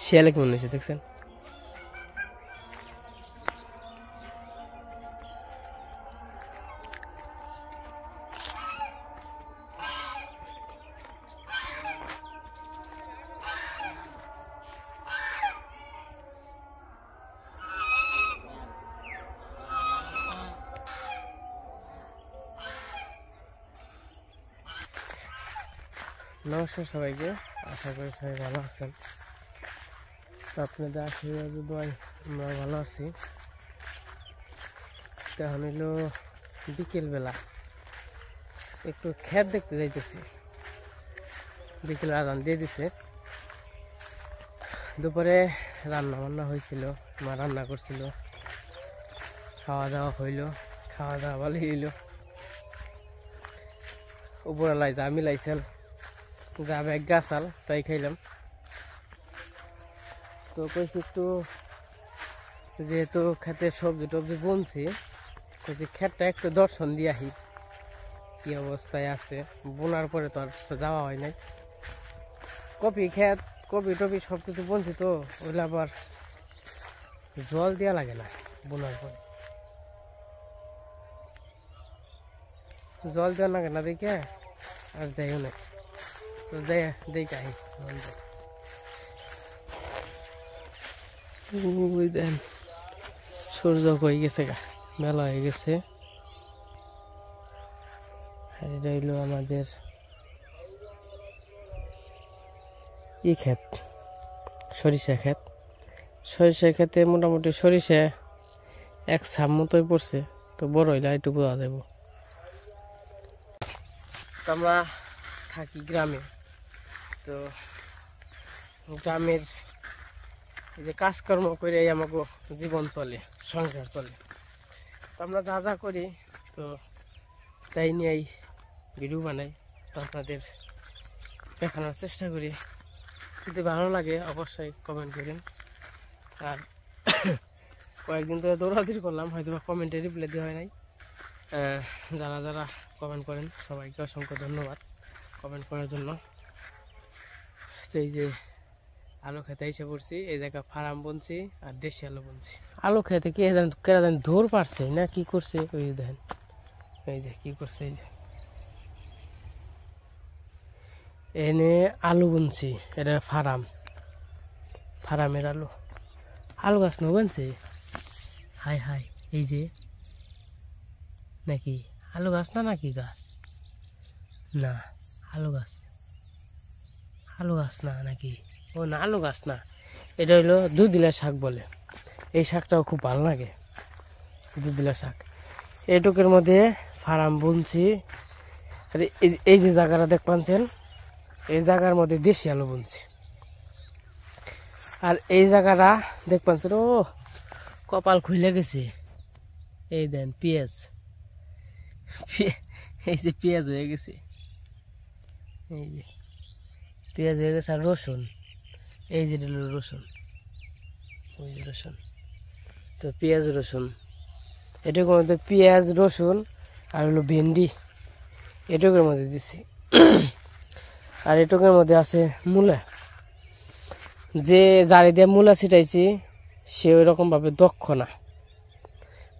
শিয়ালে কেমন হয়েছে দেখছেন? নমস্কার সবাইকে, আশা করি সবাই ভালো আছেন। আপনাদের আশীর্বাদে দোয়ায় আমরা ভালো আছি। এখন হইলো বিকেলবেলা, একটু ক্ষেত দেখতে যাইতেছি। বিকেল আজান দিয়ে দিছে। দুপুরে রান্না বান্না হয়েছিল, মা রান্না করছিল, খাওয়া দাওয়া হইল। খাওয়া দাওয়া ভালো হইল। উপরে লাইতে আমি লাইছেন যাবে এক গাছাল, তাই খাইলাম। তো কইছি একটু যেহেতু খেতে সবজি টবজি বুনছি, কইছি ক্ষেতটা একটু দর্শন দিয়ে আহি, কি অবস্থায় আছে। বোনার পরে তো আর যাওয়া হয় নাই। কপি ক্ষেত, কপি টপি সব কিছু বুনছি, তো ওইগুলো আবার জল দেওয়া লাগে না। বোনার পরে জল দেওয়া লাগে না দেখে আর যাইও না। তো দেখে আহি। দেন সূর্য হয়ে গেছে, গা মেলা হয়ে গেছে। আর এটা হইলো আমাদের ক্ষেত, সরিষা ক্ষেত। সরিষার ক্ষেতে মোটামুটি সরিষা এক ছাপ মতোই পড়ছে, তো বড় হইলে একটু বোঝা যাব। আমরা থাকি গ্রামে, তো গ্রামের যে কাজকর্ম করে আমাকে জীবন চলে, সংসার চলে। তো আমরা যা যা করি, তো তাই নিয়েই ভিডিও বানাই, তো আপনাদের দেখানোর চেষ্টা করি। যদি ভালো লাগে অবশ্যই কমেন্ট করেন। আর কয়েকদিন ধরে দৌড়াদৌড়ি করলাম, হয়তো বা কমেন্টে রিপ্লাই দেওয়া হয় নাই। যারা যারা কমেন্ট করেন সবাইকে অসংখ্য ধন্যবাদ কমেন্ট করার জন্য। তো এই যে আলু খেতে এসে পড়ছি, এই জায়গা ফার্ম বুনছি আর দেশি আলু বুনছি। আলু খেতে কি কেরা জানি ধর পারছে না কি করছে, ওই যে দেখেন এই যে কি করছে। এই যে এনে আলু বুনছি, এটা ফার্মের আলু। আলু গাছ না বুনছে, হাই হাই। এই যে নাকি আলু গাছ না, নাকি গাছ না, আলু গাছ না নাকি, ও না আলু গাছ না, এটা হইলো দুধিলা শাক বলে। এই শাকটাও খুব ভালো লাগে, দুধিলা শাক। এইটুকের মধ্যে ফার্ম বুনছি। আর এই যে জায়গাটা দেখ পাচ্ছেন, এই জায়গার মধ্যে দেশি আলু বুনছি। আর এই জায়গাটা দেখ পাচ্ছেন, ও কপাল খুলে গেছে। এই দেন পেঁয়াজ, এই যে পেঁয়াজ হয়ে গেছে, এই যে পেঁয়াজ হয়ে গেছে। আর রসুন, এই যে রসুন, ওই যে রসুন। তো পেঁয়াজ রসুন, এটুকুর মধ্যে পেঁয়াজ রসুন আর হলো ভেন্ডি, এটুকুর মধ্যে দিছি। আর এটুকুর মধ্যে আছে মূলা। যে জারি দিয়ে মূলা ছিটাইছি সে ওই রকমভাবে দক্ষ না,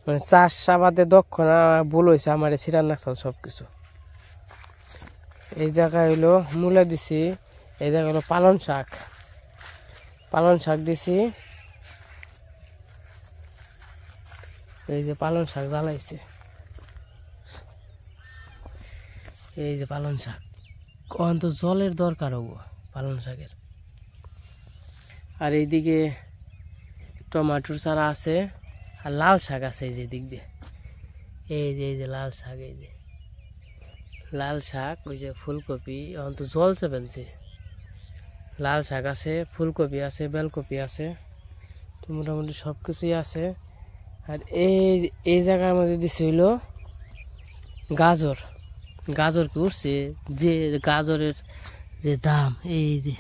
মানে চাষ আবাদে দক্ষ না। ভুল হয়েছে আমার, ছিটার নাকছাল সব কিছু। এই জায়গায় হইলো মূলা দিছি, এই জায়গায় হলো পালন শাক দিছি। এই যে পালন শাক জ্বালাইছে, এই যে পালন শাক। কখন তো জলের দরকার হবো পালন শাকের। আর এইদিকে টমাটোর চারা আছে, আর লাল শাক আছে এই যে দিক দিয়ে। এই যে লাল শাক, এই যে লাল শাক। ওই যে ফুলকপি, এখন তো জল চেপেছে। লাল শাক আছে, ফুলকপি আছে, বেলকপি আছে, তো মোটামুটি সব কিছুই আছে। আর এই জায়গার মধ্যে দিছে হইলো গাজর কি উঠছে। যে গাজরের যে দাম, এই যে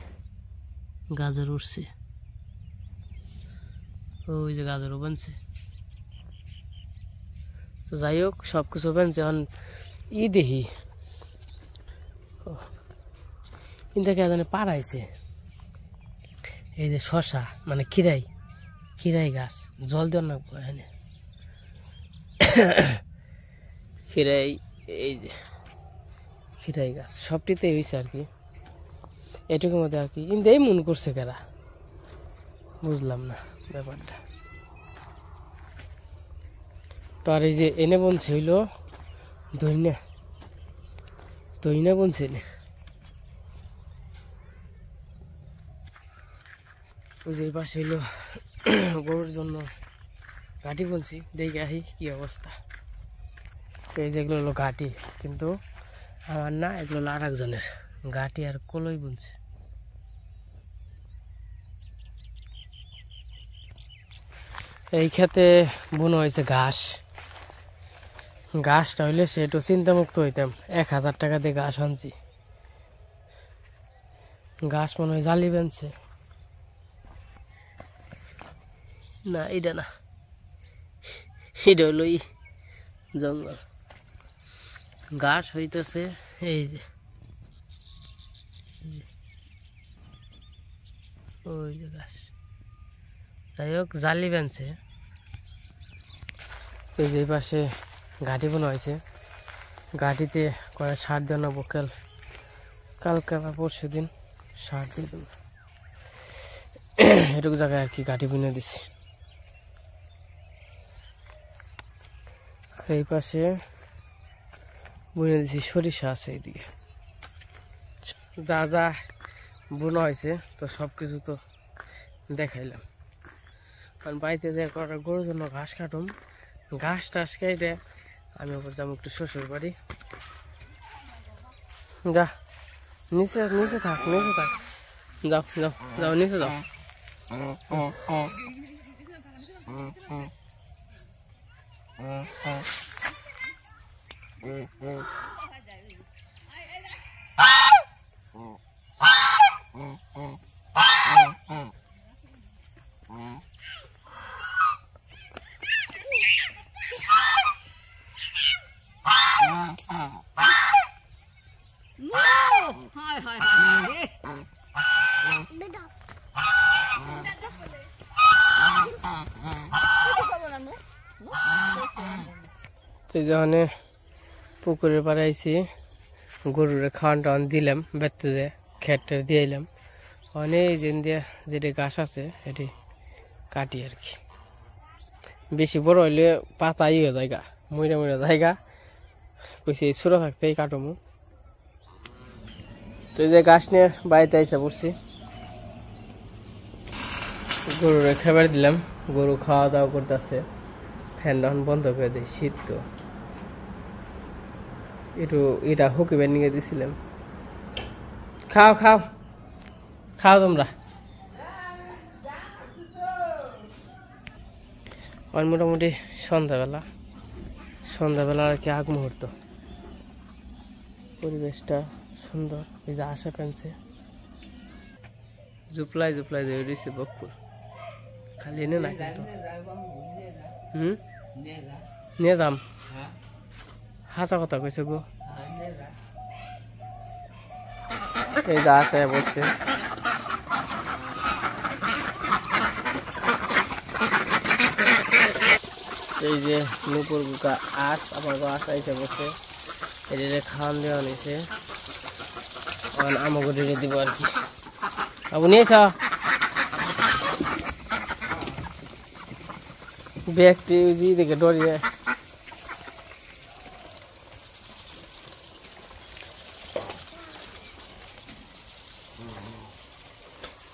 গাজর উঠছে, ওই যে গাজরও বানছে। তো যাই হোক, সব কিছু বানছে। এখন দেখি কিন্তু কে জানে পাড়াইছে, এই যে শশা মানে খিরাই গাছ জল দেওয়ার না এখানে খিরাই এই যে খিরাই গাছ সবটিতেই হয়েছে আর কি এটুকুর মধ্যে আর কি কিন্তু এই মন করছে কারা বুঝলাম না ব্যাপারটা তো আর এই যে এনে বলছে হইলো দইনা বলছে ওই যে এই পাশে হইলো গরুর জন্য ঘাটি বলছি দেখে আহি কি অবস্থা এই যেগুলো হলো ঘাটি কিন্তু আমার না এগুলো হলো আর একজনের ঘাটি আর কলই বুনছে এই ক্ষেতে বুনো হয়েছে ঘাসটা হইলে সে একটু চিন্তামুক্ত হইতাম 1000 টাকা দিয়ে ঘাস আনছি ঘাস মনে হয় জালি বেনছে না এটা না এটা হলো জঙ্গল ঘাস হইতেছে এই যে ওই যে ঘাস যাই হোক জালি বেনছে তো যে পাশে ঘাটি বোনা হয়েছে ঘাটিতে করে সার দেওয়া নেবো কালকে বা পরশু দিন সার দিয়ে দেবো এটুকু জায়গায় আর কি ঘাটি বুনে দিছি আর এই পাশে বুনে দিছি সরিষা আছে এইদিকে যা যা বোনা হয়েছে তো সব কিছু তো দেখাইলাম কারণ বাড়িতে যে গরুর জন্য ঘাস কাটুম ঘাস টাস কেটে আমি ওপর যাবো একটু শ্বশুর বাড়ি যা নিচে থাক যাও নিচে যাও যখন পুকুরের পাড়ে আইছি গরুর খাওয়ান টাওয়ান দিলাম বেড়তে যে খেটটা দিয়ে এলাম অনেক দিন দিয়ে যেটি ঘাস আছে এটি কাটি আর কি বেশি বড় হইলে পাতা হয়ে জায়গা মইরা জায়গা কইছি ছোট থাকতেই কাটমু তো এই যে ঘাস নিয়ে বাড়িতে এসে পড়ছি গরুরে খাবার দিলাম গরু খাওয়া দাওয়া করতেছে ফ্যান তখন বন্ধ করে দিই শীত তো একটু এটা হুকিবার নিয়ে দিছিলাম খাও তোমরা মোটামুটি সন্ধ্যাবেলা আর কি আগ মুহূর্ত পরিবেশটা সুন্দর এই যে আশা পেনছে জুপলাই দিয়ে দিছে বকপুর খালি এনে না কিন্তু নিয়ে যাম হাসা কথা কইছে গো এই যে আসে বসছে এই যে নুপুর গুকা আস আমার আশা এসে বসে এদের খাওয়ান দেওয়া নিয়েছে আমাকে দিয়ে দিব আর কি আবু নিয়েছ ব্যাগটি দিকে ডরিয়ে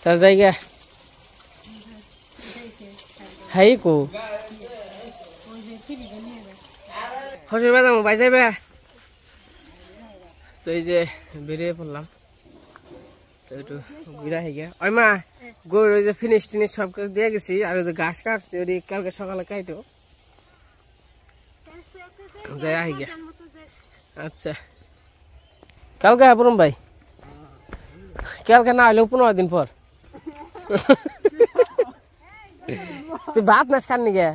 তার জায়গা হাই কো হসে বাজাম বাই যাইবে তো এই যে বেরিয়ে পড়লাম তো একটু ঘুরা হয়ে গিয়া ওই মা গরুর ওই যে ফিনিশ সব কিছু দিয়ে গেছি আর ওই যে ঘাস কাটছে ওই কালকে সকালে খাইতো যাই আহি গিয়া আচ্ছা কালকে আপন ভাই কালকে না হলেও 15 দিন পর তুই ভাত নাচ খাননি গে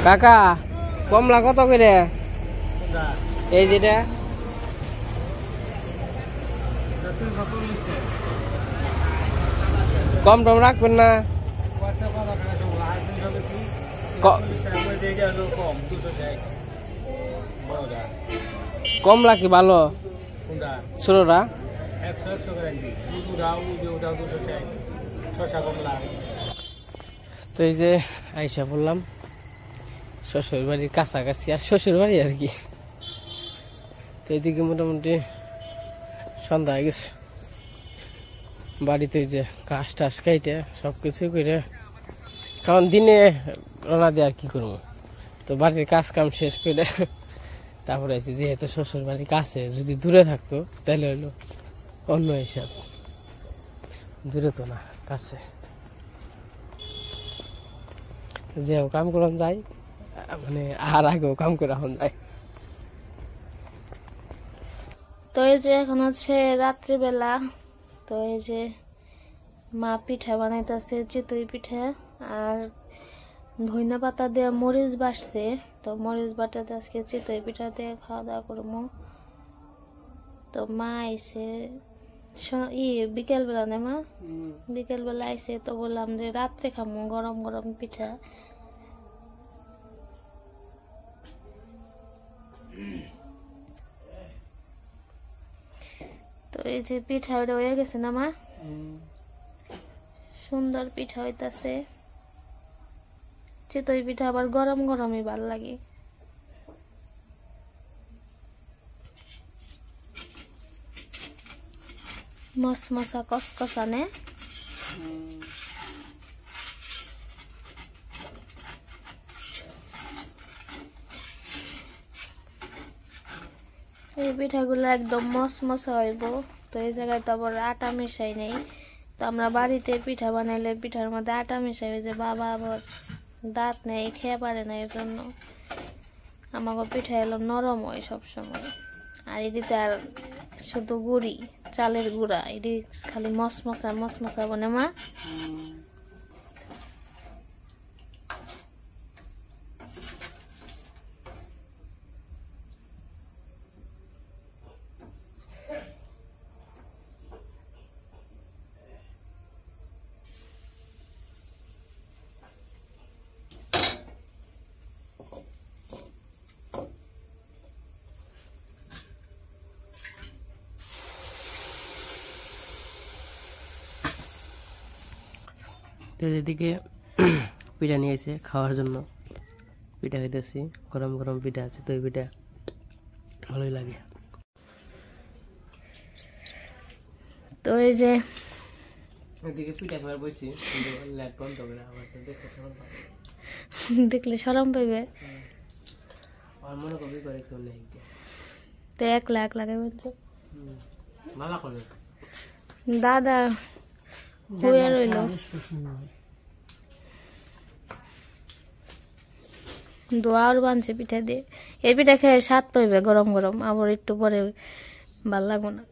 কাকা কমলা কত করে এই যেটা কম টম রাখবেন না কমলা কি ভালো ছোটরা তো এই যে আইসা বললাম শ্বশুর বাড়ির কাছাকাছি আর শ্বশুর বাড়ি আর কি তো এদিকে মোটামুটি সন্ধ্যা হয়ে গেছে বাড়িতে যে ঘাস টাস খাইতে সব কিছুই করে কারণ দিনে রান্না দিয়ে আর কি করবো তো বাড়ির কাজ কাম শেষ করে তারপরে আছে যেহেতু শ্বশুর বাড়ির কাছে যদি দূরে থাকতো তাহলে হলো অন্য হিসাব দূরে তো না কাছে যে কাম করান যায় মানে আর আগেও কাম করে এখন যায় তো এই যে এখন হচ্ছে রাত্রিবেলা তো এই যে মা পিঠা বানাইতেছে চিতই পিঠা আর ধইনা পাতা দিয়ে মরিচ বাটছে তো মরিচ বাটাতে আজকে চিতই পিঠা দিয়ে খাওয়া দাওয়া করবো তো মা আইসে বিকেলবেলা না মা বিকেলবেলা আইসে তো বললাম যে রাত্রে খামো গরম গরম পিঠা তো এই যে পিঠা ওটা হয়ে গেছে না মা সুন্দর পিঠা হইতাছে চিতই পিঠা আবার গরম গরমই ভাল লাগে মশমশা কসকসা নে এই পিঠাগুলো একদম মশমশা হইব তো এই জায়গায় তো আবার আটা মিশাই নেই তো আমরা বাড়িতে পিঠা বানাইলে পিঠার মধ্যে আটা মিশাই যে বাবা আবার দাঁত নেই খেয়ে পারে না এর জন্য আমাকে পিঠা এলো নরম হয় সবসময় আর এদিকে আর শুধু গুড়ি চালের গুঁড়া এটি খালি মশমশা বনে মা তো এদিকে পিঠা নিয়ে এসে খাওয়ার জন্য পিঠা খাইতেছি গরম গরম পিঠা আছে তো এই পিঠা ভালোই লাগে তো এই যে এদিকে পিঠা খাবার বসছি কিন্তু লাইট বন্ধ করে আবার দেখলে শরম পাইবে আর মনে করি করে কেউ নেই তো একলা একলাকে বলছো ভালো করে দাদা হয়ে রইল দোয়ার বানছে পিঠা দিয়ে এই পিঠা খেয়ে স্বাদ পাইবে গরম গরম আবার একটু পরে ভাল লাগবো না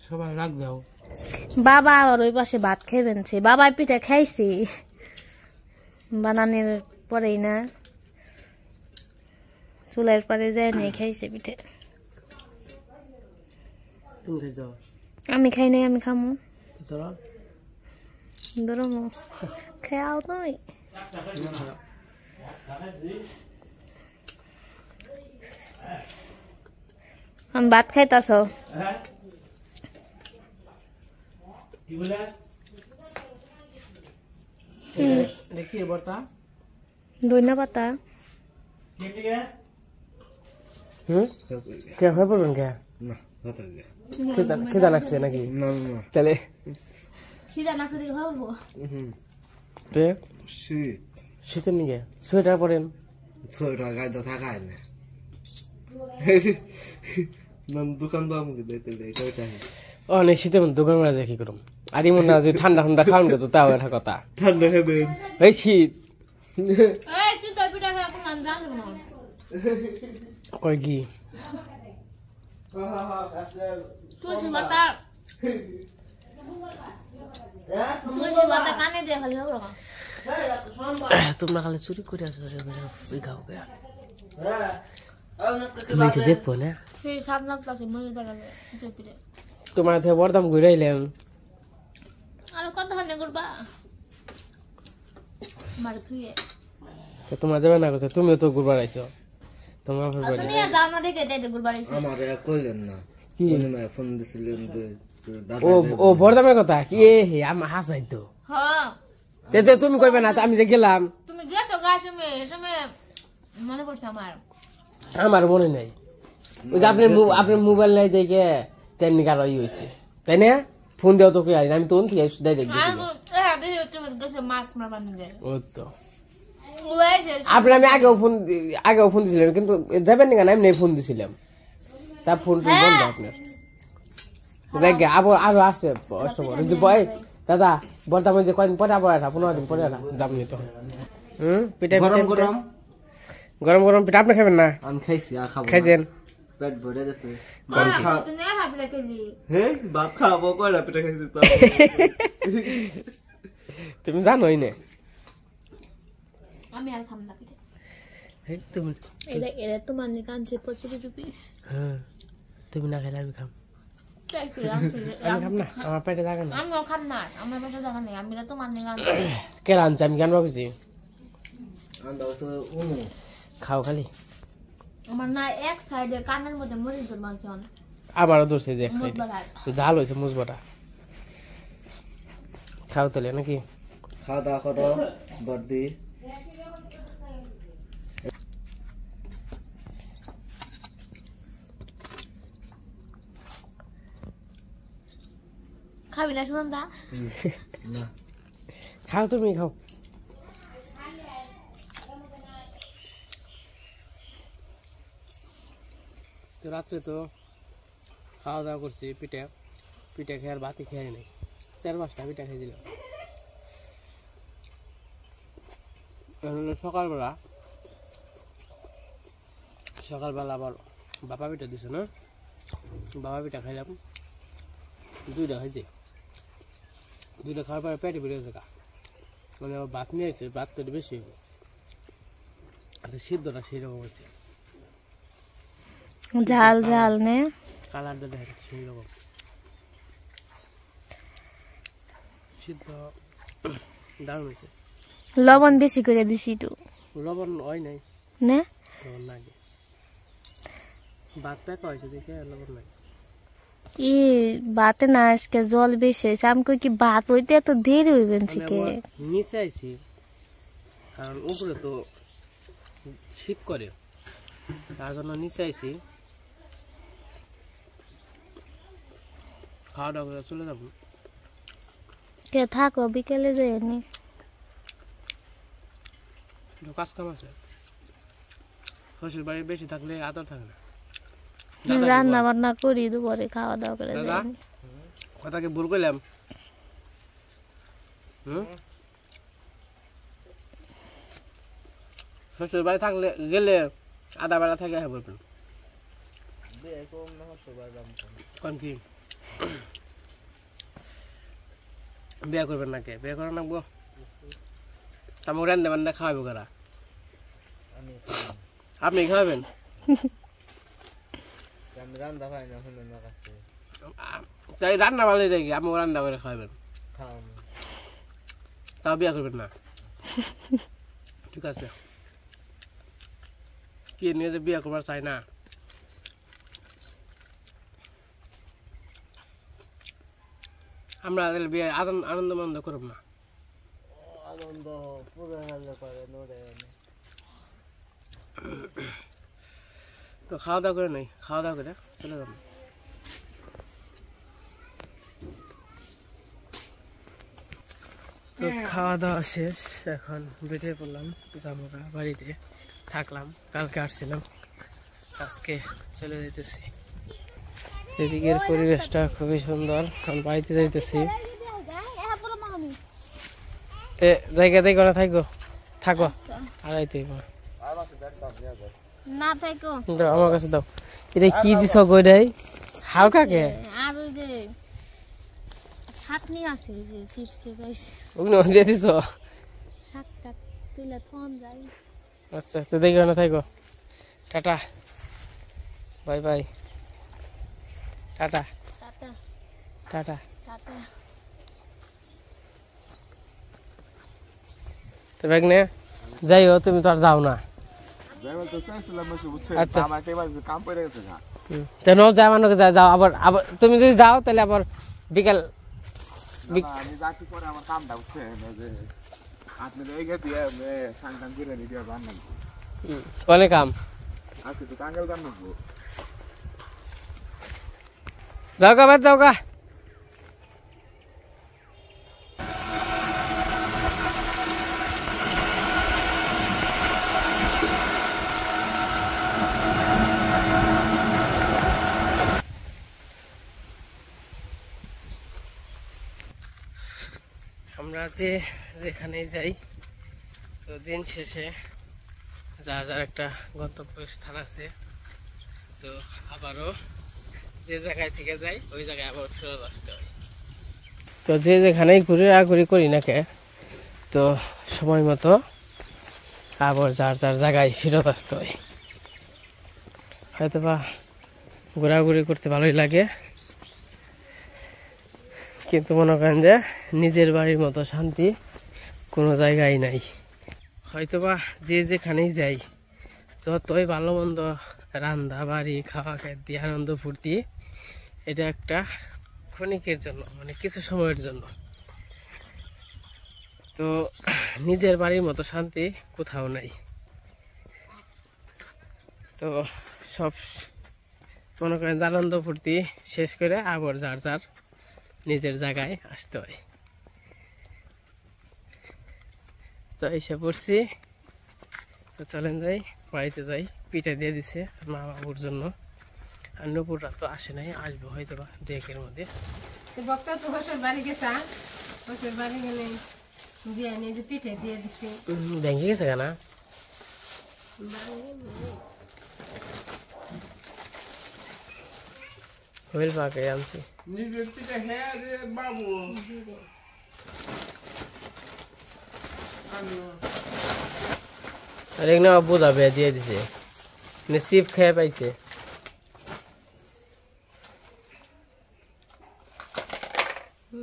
সবাই রাখ দাও বাবা আবার ওই পাশে ভাত খাইবেনছে বাবা পিঠা খাইছি বানানোর পরেই না চুলার পরে যায় নাই খাইছে পিঠে তুমি খাইছ আমি খাই নাই আমি খামু ধরো ধরমো খাও তুমি আমি ভাত খাইতাছ দেখি বর্তা ধইনা পাতা কে হয়ে পড়বেন কে খিদা লাগছে নাকি তাহলে খিদা লাগছে দেখে খাবো শীতের নিকে সোয়েটার পরেন সোয়েটার গায়ে থাকায় না দোকান তো আমাকে অনেক শীতের মধ্যে দোকান করা যায় কি করুম আর এমন না যে ঠান্ডা ঠান্ডা খাওয়ান তো তাও একটা কথা ঠান্ডা খাবেন এই শীত কয় কি তুলসী পাতা কানে দিয়ে খালি হবে না তোমরা খালি চুরি করে আসো ওই গাও গা দেখবো না সেই সাত লাগতেছে মরিচ বাড়াবে চিতে পিড়ে তোমার থেকে বরদাম ঘুরে আইলাম আর কত হানে করবা মার থুয়ে তোমরা যাবে না করছো তুমিও তো ঘুরবার আইছো তোমরা তুমি যাও না দেখে যাইতে ঘুরবাড়ি আমার কইলেন না কি ফোন দিছিলেন ও ও বরদামের কথা কি হে আমার হাসাই তো হ্যাঁ তে তুমি কইবে না আমি যে গেলাম তুমি গেছো গাছ সময় মনে পড়ছে আমার মনে নাই ওই যে আপনার মোবাইল নাই দেখে তেমনি কারো ই হয়েছে তাই না ফোন দেওয়া তো কি আমি তো ডাইরেক্ট গেছি মাছ মারবার নিয়ে ও তো আপনি আমি আগেও ফোন দিছিলাম কিন্তু যাবেন না আমি ফোন দিছিলাম তা ফোন বন্ধ আপনার জায়গা আরো আছে দাদা বলতাম যে কয়দিন পরে আবার 15 দিন পরে যাবো নি তখন পিঠা গরম গরম পিঠা আপনি খাবেন না আমি খাইছি আর খাবো খাইছেন পেট ভরে গেছে বাপ খাবো কয়টা পিঠা খাইছি তো তুমি জানোই না আমি আর খাম না পিঠা তুমি এরা তোমার নি কাঞ্চে পচুরি চুপি হ্যাঁ তুমি না খেলে আমি খাম ট্রাই করে আমি খাম না আমার পেটে জায়গা না আমি খাম না আমার পেটে জায়গা নেই আমি তোমার নি কাঞ্চে কে রাঁধছে আমি কেন রাখছি আন্দাও তো উনু খাও খালি আমার না এক সাইডে কানের মধ্যে মরিচ ধর মাংস না আমারও ধরছে যে এক সাইডে ঝাল হয়েছে মুজবটা খাও তাহলে নাকি খাওয়া দাওয়া করো বর্দি খাবি না সুনন্দা না খাও তুমি খাও তো রাত্রে তো খাওয়া দাওয়া করছি পিঠা খেয়ে আর ভাতই খেয়ে নাই 4-5টা পিঠা খেয়ে দিলাম সকালবেলা আবার বাবা পিঠা দিছে না বাবা পিঠা খাইলাম 2টা হয়েছে 2টা খাওয়ার পরে পেটে বেড়ে গেছে মানে ভাত নিয়েছে ভাত পেটে বেশি হইব আচ্ছা সিদ্ধটা সেই রকম হয়েছে ঝাল ঝাল নে কালারটা দেখা যাচ্ছে সেই রকম সিদ্ধ দারুণ হয়েছে লবণ বেশি করে দিছি একটু লবণ হয় নাই না লবণ লাগে ভাত পেকা হয়েছে দেখে লবণ নাই ই ভাতে না আজকে জল বেশি হয়েছে আমি কই কি ভাত হইতে এত দেরি হইবেন শিখে নিচে আইছি কারণ উপরে তো শীত করে তার জন্য নিচে আইছি খাওয়া দাওয়া করে চলে যাবো কে থাকো বিকেলে যায়নি কাজ কাম আছে শ্বশুর বাড়ি বেশি থাকলে আদর থাকে না রান্না বান্না করি দুপুরে খাওয়া দাওয়া করে যায়নি কথা কি ভুল করলাম শ্বশুর বাড়ি থাকলে গেলে আধা বেলা থাকে হ্যাঁ বলবেন কোন কি বিয়ে করবেন না কে বিয়ে করেন নাকবো আমি রান্না বান্না খাওয়াবো কারা আপনি খাওয়াবেন তাই রান্না ভালো দেখি আমি রান্না করে খাওয়াবেন তাও বিয়ে করবেন না ঠিক আছে কি নিয়ে যে বিয়ে করবার চাই না আমরা বিয়ে আনন্দ মানন্দ করব না আনন্দ পুরো করে তো খাওয়া দাওয়া করে নাই খাওয়া দাওয়া করে চলে যাবো তো খাওয়া দাওয়া শেষ এখন বেরিয়ে পড়লাম জামুকা বাড়িতে থাকলাম কালকে আসছিলাম আজকে চলে যাইতেছি এদিকের পরিবেশটা খুবই সুন্দর আমি বাড়িতে যাইতেছি জায়গা দেখো না থাকো আড়াইতে না থাকো দাও আমার কাছে দাও এটা কি দিছ গইরাই হালকা কে আর ওই যে ছাতনি আছে ওই যে চিপসে পাইছি ওগুলো দিয়ে দিছো শাকটা দিলে থন যায় আচ্ছা তো দেখো না থাকো tata bye bye tata tata tata tata তো ব্যাগনে যাইও তুমি তো আর যাও না আচ্ছা কেন যাও মানে যাও আবার আবার তুমি যদি যাও তাহলে আবার বিকাল কনে কাম যাও গা বাদ যাও গা আমরা যেখানে যাই তো দিন শেষে যার যার একটা গন্তব্যস্থান আছে তো আবারও যে জায়গায় থেকে যাই ওই জায়গায় আবার ফেরত আসতে হয় তো যে যেখানেই ঘুরি করি না কে তো সময় মতো আবার যার যার জায়গায় ফেরত আসতে হয় হয়তো বা ঘোরাঘুরি করতে ভালোই লাগে কিন্তু মনে করেন যে নিজের বাড়ির মতো শান্তি কোনো জায়গায় নাই হয়তোবা যে যেখানেই যাই যতই ভালো মন্দ রান্না বাড়ি খাওয়া খাদ্য আনন্দ ফুর্তি এটা একটা ক্ষণিকের জন্য মানে কিছু সময়ের জন্য তো নিজের বাড়ির মতো শান্তি কোথাও নাই তো সব মনে করেন আনন্দ ফুর্তি শেষ করে আবার যার যার নিজের জায়গায় আসতে হয় তো এসে পড়ছি তো চলেন যাই বাড়িতে যাই পিঠা দিয়ে দিছে মা বাবুর জন্য আর নুপুররা তো আসে নাই আসবো হয়তো বা ডেকের মধ্যে বক্তা তো হসর বাড়ি গেছা হসর বাড়ি গেলে দিয়ে এনে যে পিঠে দিয়ে দিছে ভেঙে গেছে কেনা হইল পাকে আনছি আর এক না বোঝা বে দিয়ে দিছে সিপ খেয়ে পাইছে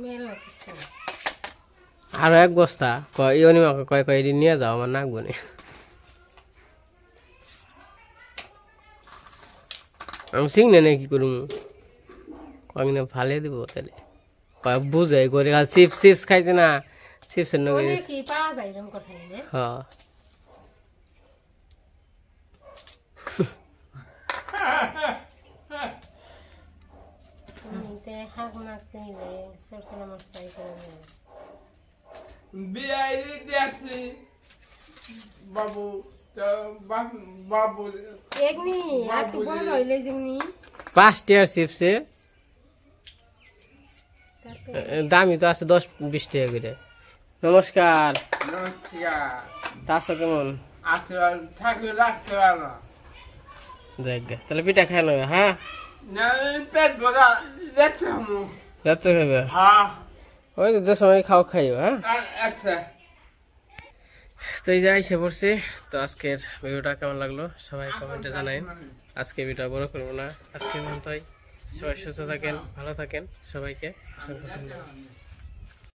মেলা কিছু আরো এক বস্তা কয় অনিমাকে কয় কয় নিয়ে যাও আমার নাকবো নি আমি চিংনে না কি করবো কয়েকদিন ফালে দিব তাহলে কয় বুঝে করে আর চিপস চিপস খাইছে না চিপসের নগে কি পাওয়া যায় এরকম কথা না হ্যাঁ তে হাক মারতে নিলে সরকার মশাই করে বিআইডি দেখছি বাবু তো বাবু একনি আর কি বড় হইলে যেমনি 5 টাকার চিপসে দামই তো আছে 10-20 টাকা করে নমস্কার তাছো কেমন আছে থাকলে রাখতে পারো দেখ তাহলে পিঠা খাই নেবে হ্যাঁ না পেট ভরা যাচ্ছে রাত্রে খাবে হ্যাঁ ওই যে সময় খাইও হ্যাঁ আচ্ছা তো এই যে এসে পড়ছি তো আজকের ভিডিওটা কেমন লাগলো সবাই কমেন্টে জানাই আজকে ভিডিওটা বড় করবো না আজকের মতোই সবাই সুস্থ থাকেন ভালো থাকেন সবাইকে অসংখ্য ধন্যবাদ